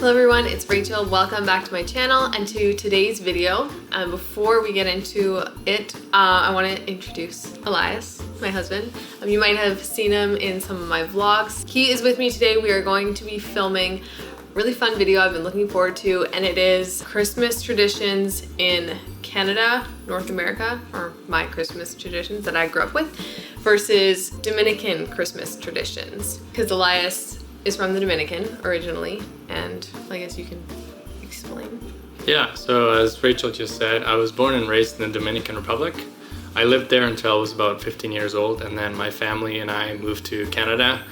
Hello everyone, it's Rachel. Welcome back to my channel and to today's video. Before we get into it, I want to introduce Elias, my husband. You might have seen him in some of my vlogs. He is with me today. We are going to be filming a really fun video I've been looking forward to, and it is Christmas traditions in Canada, North America, or my Christmas traditions that I grew up with, versus Dominican Christmas traditions. Because Elias is from the Dominican originally, and I guess you can explain. Yeah, so as Rachel just said, I was born and raised in the Dominican Republic. I lived there until I was about 15 years old, and then my family and I moved to Canada.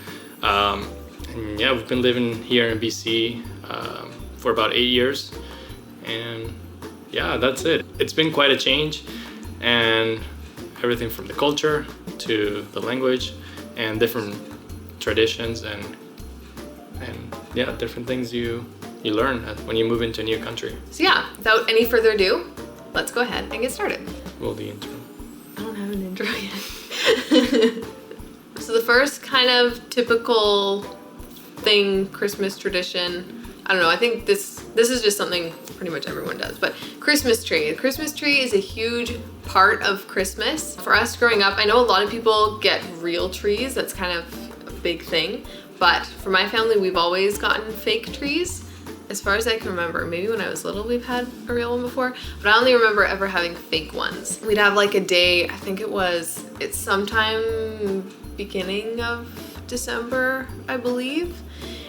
And yeah, we've been living here in BC for about 8 years, and yeah, that's it. It's been quite a change, and everything from the culture to the language and different traditions and yeah, different things you learn when you move into a new country. So yeah, without any further ado, let's go ahead and get started. Well, the intro. I don't have an intro yet. So the first kind of typical thing, Christmas tradition, I don't know, I think this is just something pretty much everyone does, but Christmas tree. The Christmas tree is a huge part of Christmas. For us growing up, I know a lot of people get real trees. That's kind of a big thing. But for my family, we've always gotten fake trees. As far as I can remember, maybe when I was little, we've had a real one before, but I only remember ever having fake ones. We'd have like a day, I think it's sometime beginning of December, I believe.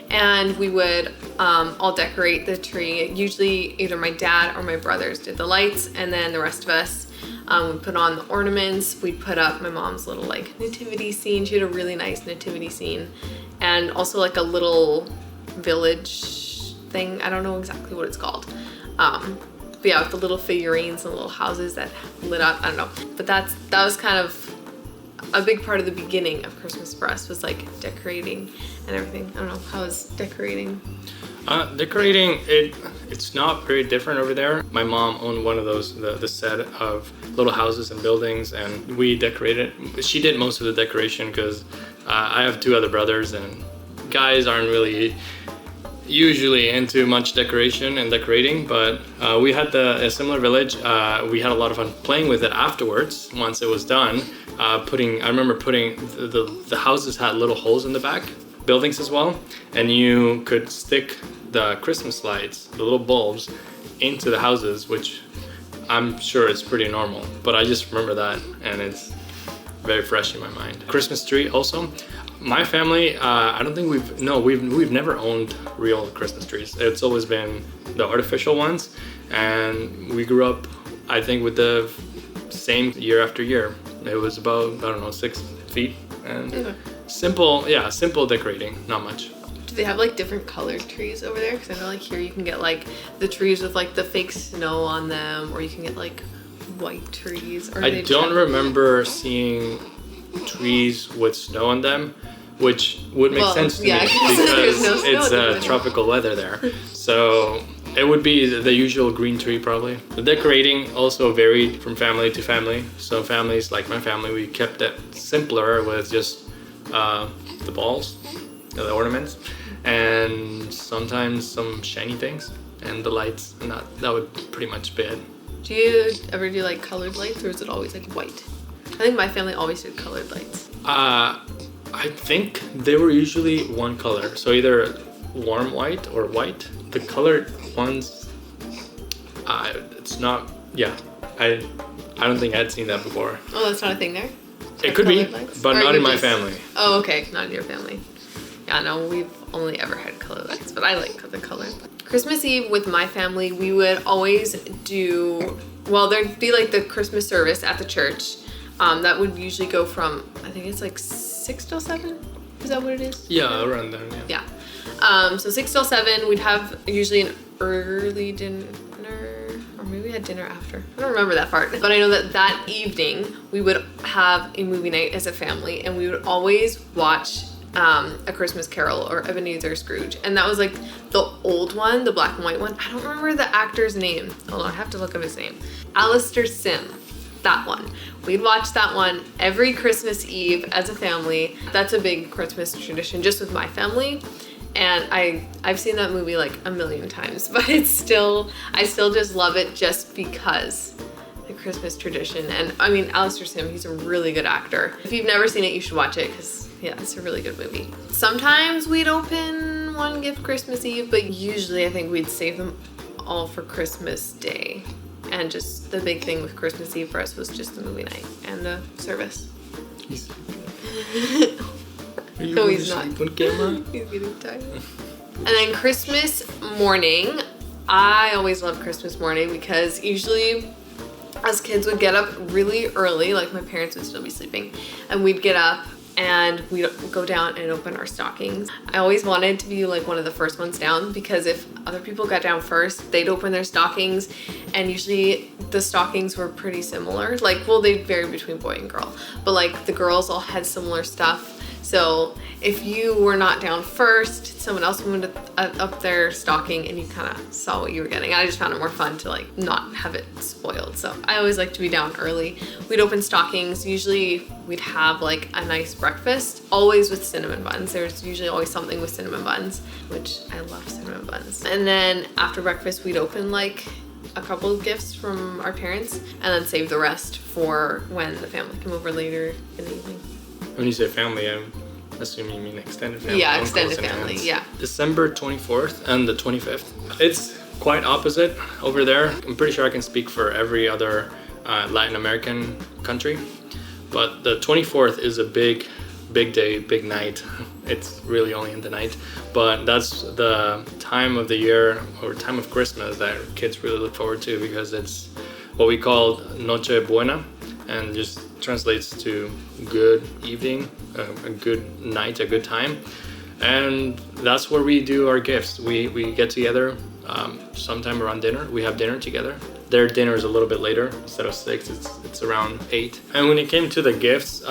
And we would all decorate the tree. Usually either my dad or my brothers did the lights, and then the rest of us would put on the ornaments. We'd put up my mom's little like nativity scene. She had a really nice nativity scene, and also like a little village thing. I don't know exactly what it's called. But yeah, with the little figurines and little houses that lit up. I don't know. But that was kind of a big part of the beginning of Christmas for us, was like decorating and everything. I don't know, how is decorating? Decorating, it's not very different over there. My mom owned one of those, the set of little houses and buildings, and we decorated. She did most of the decoration because I have two other brothers, and guys aren't really usually into much decoration and decorating, but we had a similar village. We had a lot of fun playing with it afterwards once it was done. I remember putting the houses had little holes in the back, buildings as well, and you could stick the Christmas lights, the little bulbs, into the houses, which I'm sure is pretty normal, but I just remember that, and it's very fresh in my mind. Christmas tree also. My family, I don't think we've never owned real Christmas trees. It's always been the artificial ones, and we grew up, I think, with the same year after year. It was about, I don't know, 6 feet, and okay. Simple decorating, not much. Do they have like different colored trees over there? Because I know like here you can get like the trees with like the fake snow on them, or you can get like white trees. Or I don't remember seeing trees with snow on them, which would make sense to me because it's tropical weather there. So it would be the usual green tree probably. The decorating also varied from family to family. So families like my family, we kept it simpler with just the balls, the ornaments, and sometimes some shiny things and the lights, and that would pretty much be it. Do you ever do like colored lights, or is it always like white? I think my family always did colored lights. I think they were usually one color, so either warm white or white. The colored ones, it's not. Yeah, I don't think I'd seen that before. Oh, that's not a thing there? It could be, but not in my family. Oh, okay, not in your family. Yeah, no, we've only ever had colored lights, but I like the color. Christmas Eve with my family, we would always do, well, there'd be like the Christmas service at the church. That would usually go from, I think it's like 6 till 7? Is that what it is? Yeah, around there, yeah. Yeah. So 6 till 7, we'd have usually an early dinner, or maybe we had dinner after. I don't remember that part. But I know that evening, we would have a movie night as a family, and we would always watch A Christmas Carol or Ebenezer Scrooge. And that was like the old one, the black and white one. I don't remember the actor's name. Hold on, I have to look up his name. Alistair Sim. That one. We'd watch that one every Christmas Eve as a family. That's a big Christmas tradition just with my family. And I've seen that movie like a million times, but I still just love it just because the Christmas tradition. And I mean, Alistair Sim, he's a really good actor. If you've never seen it, you should watch it because yeah, it's a really good movie. Sometimes we'd open one gift Christmas Eve, but usually I think we'd save them all for Christmas Day. And just the big thing with Christmas Eve for us was just the movie night and the service. No, he's not. On camera? He's getting tired. And then Christmas morning, I always love Christmas morning because usually as kids would get up really early, like my parents would still be sleeping, and we'd get up and we'd go down and open our stockings. I always wanted to be like one of the first ones down because if other people got down first, they'd open their stockings, and usually the stockings were pretty similar. Like, well, they'd vary between boy and girl, but like the girls all had similar stuff. So if you were not down first, someone else moved up their stocking and you kind of saw what you were getting. I just found it more fun to like not have it spoiled. So I always like to be down early. We'd open stockings. Usually we'd have like a nice breakfast, always with cinnamon buns. There's usually always something with cinnamon buns, which I love cinnamon buns. And then after breakfast, we'd open like a couple of gifts from our parents and then save the rest for when the family come over later in the evening. When you say family, I'm assuming you mean extended family. Yeah, extended family, yeah. December 24th and the 25th. It's quite opposite over there. I'm pretty sure I can speak for every other Latin American country. But the 24th is a big day, big night. It's really only in the night. But that's the time of the year or time of Christmas that kids really look forward to because it's what we call Noche Buena, and just translates to good evening, a good night, a good time. And that's where we do our gifts. We get together sometime around dinner. We have dinner together. Their dinner is a little bit later. Instead of 6, it's around 8. And when it came to the gifts,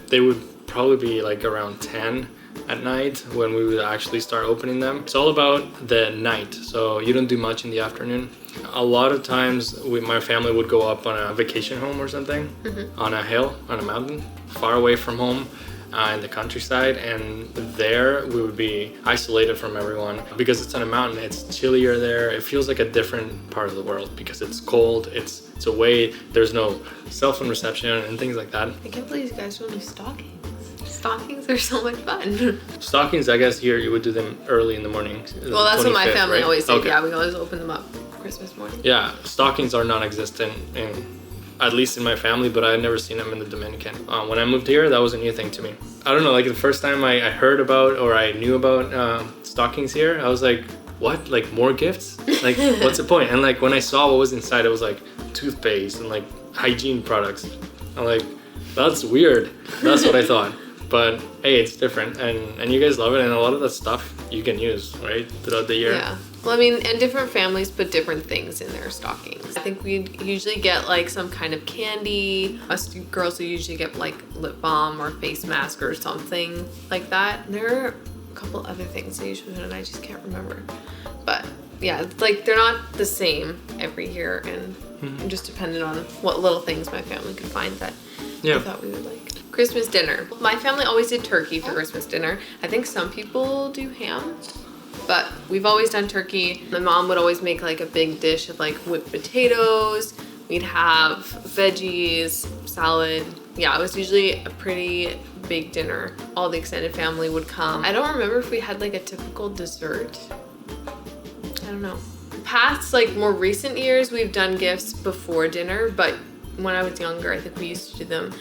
they would probably be like around 10 at night when we would actually start opening them. It's all about the night, so you don't do much in the afternoon. A lot of times my family would go up on a vacation home or something, on a hill, on a mountain, far away from home, in the countryside, and there we would be isolated from everyone because it's on a mountain. It's chillier there. It feels like a different part of the world because it's cold, it's away, there's no cell phone reception and things like that. I can't believe you guys don't do stockings. Stockings are so much fun. Stockings, I guess here you would do them early in the morning. Well, that's what my family right? always did. Okay. Yeah, we always open them up Christmas morning. Yeah, stockings are non-existent at least in my family, but I had never seen them in the Dominican. When I moved here, that was a new thing to me. I don't know, like the first time I heard about or I knew about stockings here, I was like, what? Like more gifts? Like what's the point? And like when I saw what was inside, it was like toothpaste and like hygiene products. I'm like, that's weird. That's what I thought. But hey, it's different, and you guys love it, and a lot of that stuff you can use, right, throughout the year. Yeah. Well, I mean, and different families put different things in their stockings. I think we'd usually get like some kind of candy. Us girls would usually get like lip balm or face mask or something like that. There are a couple other things they usually put, and I just can't remember. But yeah, it's like they're not the same every year, and just depended on what little things my family could find that I thought we would like. Christmas dinner. My family always did turkey for Christmas dinner. I think some people do ham, but we've always done turkey. My mom would always make like a big dish of like whipped potatoes. We'd have veggies, salad. Yeah, it was usually a pretty big dinner. All the extended family would come. I don't remember if we had like a typical dessert. I don't know. Past like more recent years, we've done gifts before dinner, but when I was younger, I think we used to do them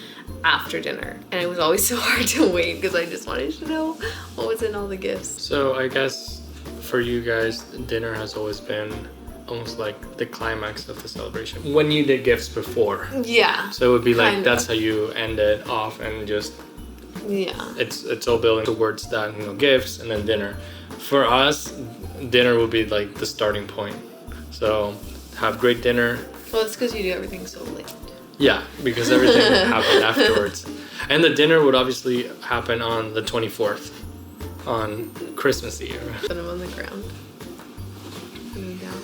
after dinner, and it was always so hard to wait because I just wanted to know what was in all the gifts. So I guess for you guys, dinner has always been almost like the climax of the celebration. When you did gifts before. Yeah. So it would be like, kinda. that's how you end it off, and just, it's all building towards that, gifts and then dinner. For us, dinner would be like the starting point. So have great dinner. Well, it's because you do everything so late. Yeah, because everything would happen afterwards. And the dinner would obviously happen on the 24th, on Christmas Eve. Put them on the ground. Put them down.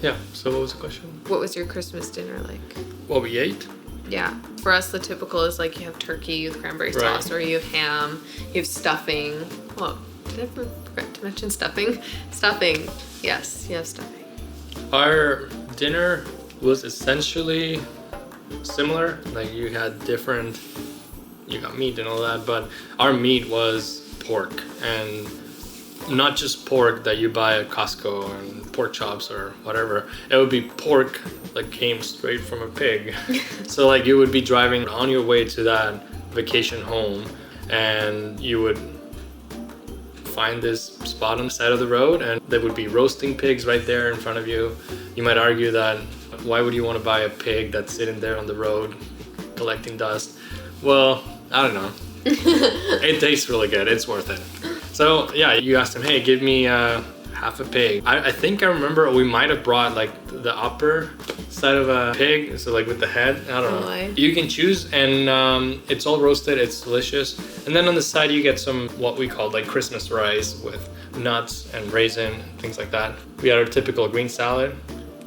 Yeah, so what was the question? What was your Christmas dinner like? What we ate? Yeah, for us the typical is like you have turkey with cranberry sauce, or you have ham, you have stuffing. Well, did I forget? mention stuffing. Stuffing. Yes, you have stuffing. Our dinner was essentially similar. Like you got meat and all that, but our meat was pork, and not just pork that you buy at Costco and pork chops or whatever. It would be pork that came straight from a pig. So like you would be driving on your way to that vacation home, and you would find this spot on the side of the road, and there would be roasting pigs right there in front of you. You might argue that why would you want to buy a pig that's sitting there on the road collecting dust? Well, I don't know. It tastes really good. It's worth it. So yeah, you asked him, hey, give me half a pig. I think I remember we might have brought like the upper side of a pig, so like with the head. I don't know. Why? You can choose, and it's all roasted. It's delicious. And then on the side you get some what we call like Christmas rice with nuts and raisin, things like that. We had our typical green salad,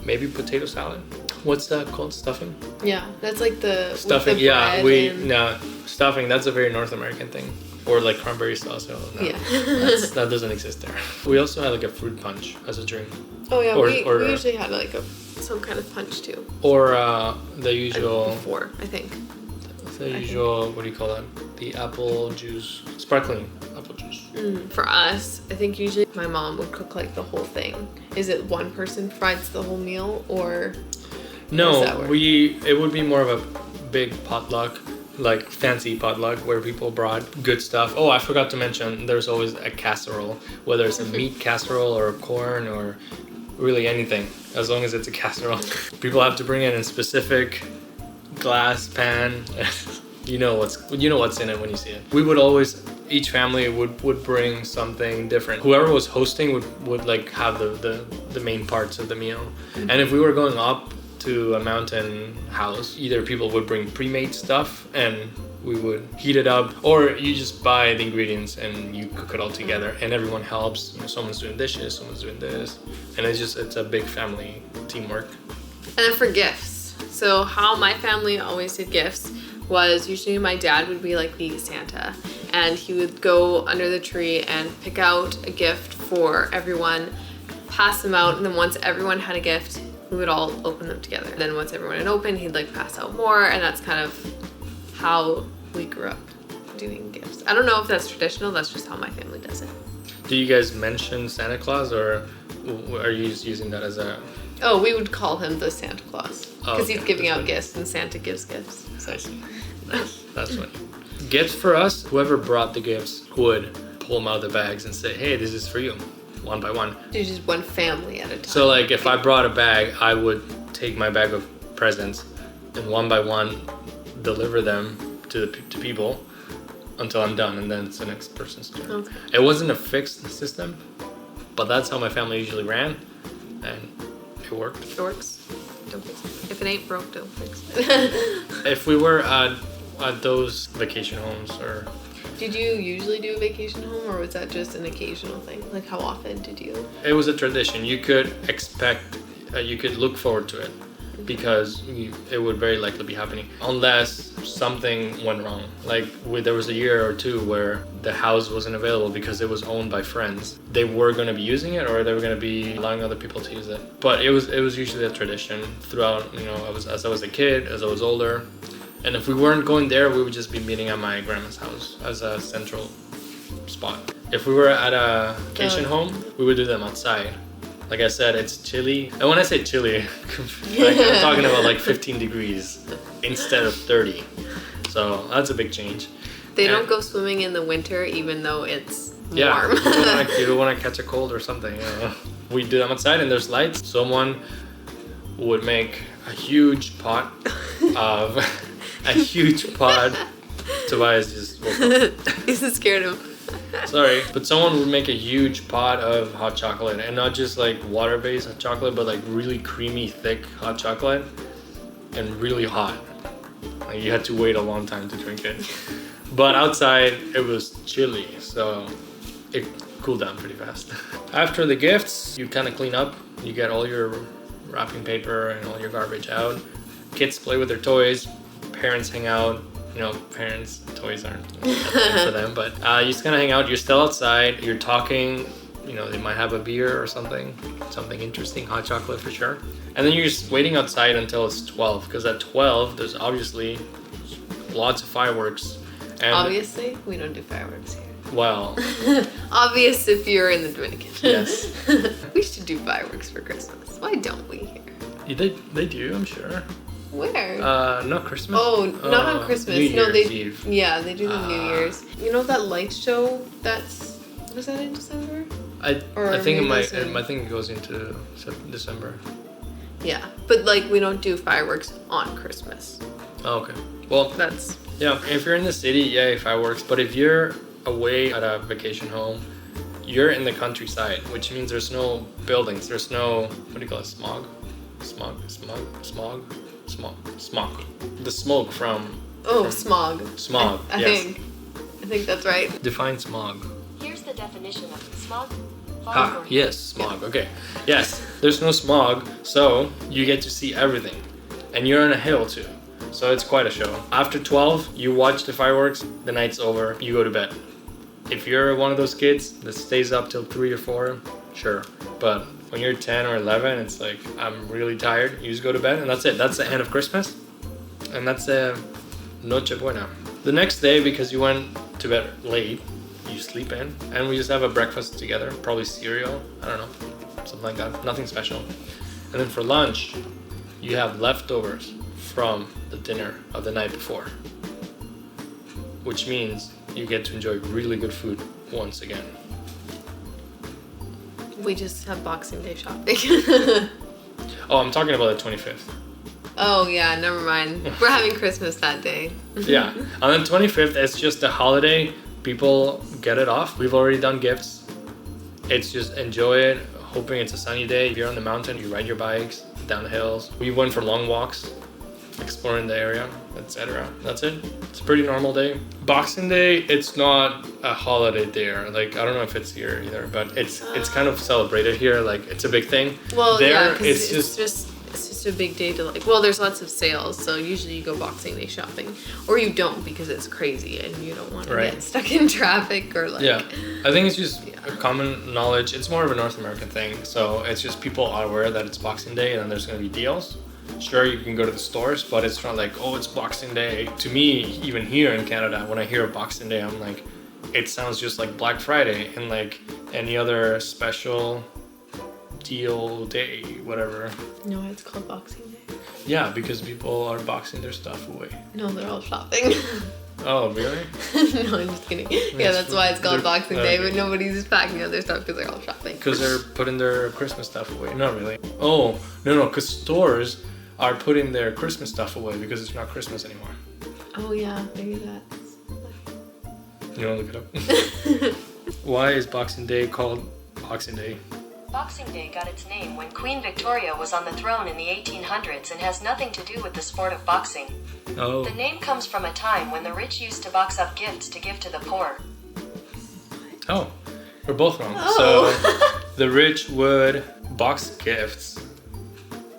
maybe potato salad. What's that called? Stuffing? Yeah, that's like the Stuffing. with the Yeah, bread no, stuffing. That's a very North American thing. Or like cranberry sauce. No, Yeah. that doesn't exist there. We also had like a fruit punch as a drink. Oh yeah, Or- we or- usually had like some kind of punch too. Or the usual, Before, I think. what do you call that? The apple juice, sparkling apple juice. For us, I think usually my mom would cook like the whole thing. Is it one person provides the whole meal, or does that No, work? it would be more of a big potluck, like fancy potluck where people brought good stuff. Oh, I forgot to mention, there's always a casserole, whether it's a meat casserole or a corn or really anything, as long as it's a casserole. People have to bring in a specific glass pan. You know what's in it when you see it. We would always, each family would bring something different. Whoever was hosting would like have the main parts of the meal. And if we were going up to a mountain house, either people would bring pre-made stuff and we would heat it up, or you just buy the ingredients and you cook it all together and everyone helps. You know, someone's doing dishes, someone's doing this, and it's a big family teamwork. And then for gifts. So how my family always did gifts was usually my dad would be like the Santa, and he would go under the tree and pick out a gift for everyone, pass them out, and then once everyone had a gift, we would all open them together. And then once everyone had opened, he'd like pass out more, and that's kind of how we grew up doing gifts. I don't know if that's traditional, that's just how my family does it. Do you guys mention Santa Claus, or are you just using that as a... Oh, we would call him the Santa Claus because okay. he's giving out That's gifts and Santa gives gifts. Nice. That's funny. Gifts for us, whoever brought the gifts would pull them out of the bags and say, hey, this is for you, one by one. Do just one family at a time. So like if I brought a bag, I would take my bag of presents and one by one deliver them to people until I'm done, and then it's the next person's turn. Okay. It wasn't a fixed system, but that's how my family usually ran, and it worked. It works. Don't fix it. If it ain't broke, don't fix it. If we were at those vacation homes, or Did you usually do a vacation home, or was that just an occasional thing? Like how often did you? it was a tradition, you could expect, you could look forward to it, because it would very likely be happening unless something went wrong. Like there was a year or two where the house wasn't available because it was owned by friends. They were going to be using it, or they were going to be allowing other people to use it. But it was usually a tradition throughout, as I was a kid, as I was older. And if we weren't going there, we would just be meeting at my grandma's house as a central spot. If we were at a vacation home, we would do them outside. Like I said, it's chilly. And when I say chilly, like I'm talking about like 15 degrees instead of 30. So that's a big change. They don't go swimming in the winter, even though it's Yeah, warm. you don't want to catch a cold or something. You know. We do them outside and there's lights. Someone would make a huge pot of... Tobias just woke up. He's scared of. Sorry, but someone would make a huge pot of hot chocolate, and not just like water-based hot chocolate, but like really creamy, thick hot chocolate, and really hot. Like you had to wait a long time to drink it. But outside it was chilly, so it cooled down pretty fast. After the gifts, you kind of clean up. You get all your wrapping paper and all your garbage out. Kids play with their toys. Parents hang out. Parents' toys aren't for them, but you just kind of hang out. You're still outside. You're talking you know, they might have a beer or something interesting, hot chocolate for sure. And then you're just waiting outside until it's 12, because at 12 there's obviously lots of fireworks. And obviously, we don't do fireworks here. Well, obvious if you're in the Dominican. Yes. We should do fireworks for Christmas. Why don't we here? They do, I'm sure. Where? Not Christmas. Oh, not on Christmas. New No, Year's Eve. Yeah, they do the New Year's. You know that light show? Was that in December? I think maybe I think it goes into December. Yeah, but like we don't do fireworks on Christmas. Oh, okay. Well, That's yeah. If you're in the city, yay, fireworks. But if you're away at a vacation home, you're in the countryside, which means there's no buildings. There's no, what do you call it? Smog. The smoke from. smog. Smog. I Yes. think that's right. Define smog. Here's the definition of smog. Ah, yes, smog. Okay. Yes, there's no smog, so you get to see everything. And you're on a hill too. So it's quite a show. After 12, you watch the fireworks, the night's over, you go to bed. If you're one of those kids that stays up till 3 or 4, sure. But when you're 10 or 11, it's like, I'm really tired. You just go to bed and that's it. That's the end of Christmas. And that's Noche Buena. The next day, because you went to bed late, you sleep in, and we just have a breakfast together, probably cereal, I don't know, something like that, nothing special. And then for lunch, you have leftovers from the dinner of the night before, which means you get to enjoy really good food once again. We just have Boxing Day shopping. Oh, I'm talking about the 25th. Oh yeah, never mind. We're having Christmas that day. Yeah, on the 25th, it's just a holiday. People get it off. We've already done gifts. It's just enjoy it, hoping it's a sunny day. If you're on the mountain, you ride your bikes down the hills. We went for long walks, exploring the area, etc. That's it. It's a pretty normal day. Boxing Day, it's not a holiday there. Like, I don't know if it's here either, but it's kind of celebrated here. Like, it's a big thing. Well, there, yeah, because it's just a big day to like. Well, there's lots of sales, so usually you go Boxing Day shopping, or you don't because it's crazy and you don't want to get stuck in traffic or like. Yeah, I think it's just common knowledge. It's more of a North American thing, so it's just people are aware that it's Boxing Day and then there's gonna be deals. Sure, you can go to the stores, but it's not like, oh, it's Boxing Day. To me, even here in Canada, when I hear of Boxing Day, I'm like, it sounds just like Black Friday and like any other special deal day, whatever. No, it's called Boxing Day. Yeah, because people are boxing their stuff away. No, they're all shopping. Oh, really? No, I'm just kidding. Yeah, that's why it's called Boxing Day, but nobody's packing up their stuff because they're all shopping. Because they're putting their Christmas stuff away. Not really. Oh, no, because stores are putting their Christmas stuff away because it's not Christmas anymore. Oh yeah, maybe that's. You want to look it up? Why is Boxing Day called Boxing Day? Boxing Day got its name when Queen Victoria was on the throne in the 1800s and has nothing to do with the sport of boxing. Oh. The name comes from a time when the rich used to box up gifts to give to the poor. Oh, we're both wrong. Oh. So the rich would box gifts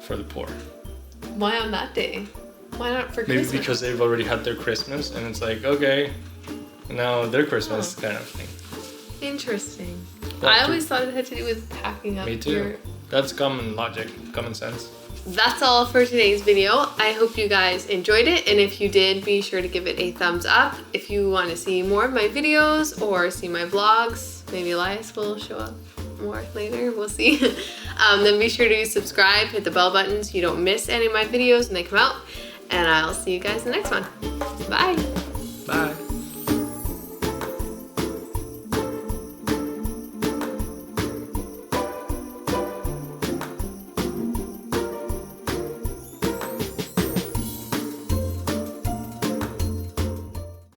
for the poor. Why on that day? Why not for Maybe Christmas? because they've already had their Christmas and it's like, okay, now their Christmas kind of thing. Interesting. Well, I always thought it had to do with packing up. Me too. That's common logic, common sense. That's all for today's video. I hope you guys enjoyed it, and if you did, be sure to give it a thumbs up. If you want to see more of my videos or see my vlogs, maybe Elias will show up more later, we'll see. Then be sure to subscribe, hit the bell button so you don't miss any of my videos when they come out, and I'll see you guys in the next one. Bye. Bye.